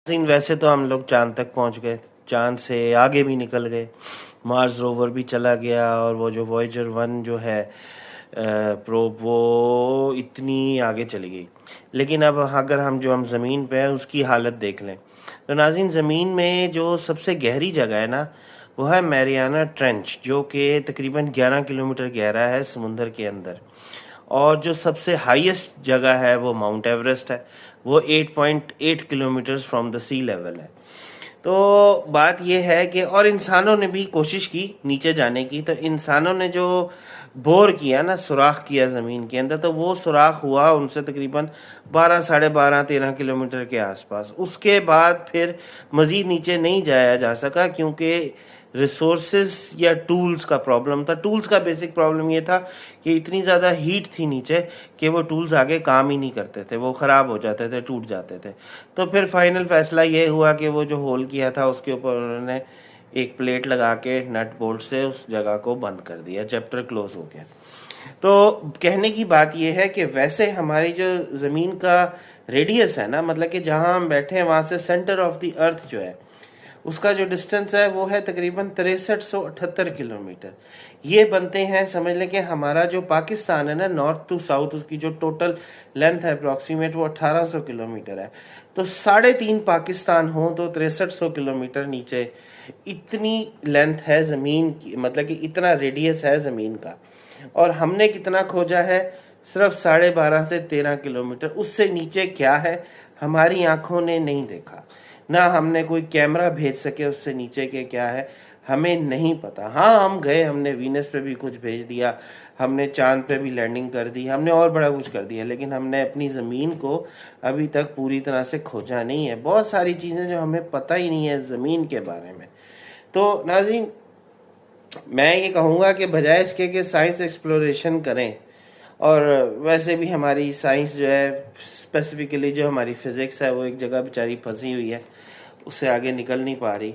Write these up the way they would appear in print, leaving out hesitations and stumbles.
वैसे तो हम लोग चांद तक पहुंच गए, चांद से आगे भी निकल गए, मार्स रोवर भी चला गया और वो जो वॉयेजर 1 जो है प्रोब वो इतनी आगे चली गई। लेकिन अब अगर हम ज़मीन पे हैं उसकी हालत देख लें तो नाज़रीन, ज़मीन में जो सबसे गहरी जगह है ना वो है मैरियाना ट्रेंच, जो कि तकरीबन 11 किलोमीटर गहरा है समुंदर के अंदर। और जो सबसे हाईएस्ट जगह है वो माउंट एवरेस्ट है, वो 8.8 kilometres from the sea level है। तो बात ये है कि और इंसानों ने भी कोशिश की नीचे जाने की, तो इंसानों ने जो बोर किया ना, सुराख किया ज़मीन के अंदर, तो वो सुराख हुआ उनसे तकरीबन 12, साढ़े 12, 13 किलोमीटर के आसपास। उसके बाद फिर मज़ीद नीचे नहीं जाया जा सका क्योंकि रिसोर्सेज या टूल्स का प्रॉब्लम था। टूल्स का बेसिक प्रॉब्लम ये था कि इतनी ज़्यादा हीट थी नीचे कि वो टूल्स आगे काम ही नहीं करते थे, वो ख़राब हो जाते थे, टूट जाते थे। तो फिर फाइनल फैसला ये हुआ कि वो जो होल किया था उसके ऊपर उन्होंने एक प्लेट लगा के नट बोल्ट से उस जगह को बंद कर दिया, चैप्टर क्लोज हो गया। तो कहने की बात यह है कि वैसे हमारी जो ज़मीन का रेडियस है ना, मतलब कि जहां हम बैठे हैं वहां से सेंटर ऑफ द अर्थ जो है उसका जो डिस्टेंस है वो है तकरीबन 6378 किलोमीटर। ये बनते हैं, समझ लें कि हमारा जो पाकिस्तान है ना, नॉर्थ टू साउथ, उसकी जो टोटल लेंथ है अप्रॉक्सीमेट वो 1800 किलोमीटर है। तो 3.5 पाकिस्तान हो तो 6300 किलोमीटर नीचे इतनी लेंथ है ज़मीन की, मतलब कि इतना रेडियस है ज़मीन का। और हमने कितना खोजा है? सिर्फ 12.5 से 13 किलोमीटर। उससे नीचे क्या है हमारी आंखों ने नहीं देखा, ना हमने कोई कैमरा भेज सके उससे नीचे के क्या है हमें नहीं पता। हाँ, हम गए, हमने वीनस पे भी कुछ भेज दिया, हमने चांद पे भी लैंडिंग कर दी, हमने और बड़ा कुछ कर दिया, लेकिन हमने अपनी ज़मीन को अभी तक पूरी तरह से खोजा नहीं है। बहुत सारी चीज़ें जो हमें पता ही नहीं है ज़मीन के बारे में। तो नाज़रीन, मैं ये कहूँगा कि बजाय इसके कि साइंस एक्सप्लोरेशन करें, और वैसे भी हमारी साइंस जो है, स्पेसिफिकली जो हमारी फिज़िक्स है, वो एक जगह बेचारी फंसी हुई है, उससे आगे निकल नहीं पा रही।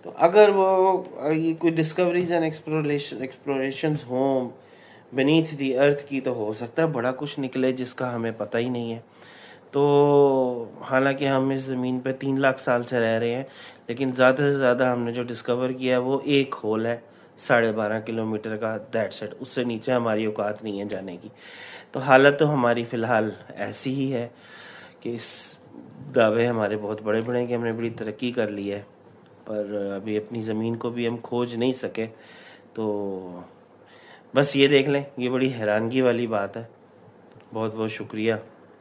तो अगर वो ये कोई डिस्कवरीज एंड एक्सप्लोरेशंस हों beneath दी अर्थ की, तो हो सकता है बड़ा कुछ निकले जिसका हमें पता ही नहीं है। तो हालांकि हम इस ज़मीन पे 3 लाख साल से रह रहे हैं, लेकिन ज़्यादा से ज़्यादा हमने जो डिस्कवर किया है वो एक होल है 12.5 किलोमीटर का, दैट्स इट। उससे नीचे हमारी औकात नहीं है जाने की। तो हालत तो हमारी फ़िलहाल ऐसी ही है कि इस दावे हमारे बहुत बड़े बड़े हैं कि हमने बड़ी तरक्की कर ली है, पर अभी अपनी ज़मीन को भी हम खोज नहीं सके। तो बस ये देख लें, ये बड़ी हैरानगी वाली बात है। बहुत बहुत शुक्रिया।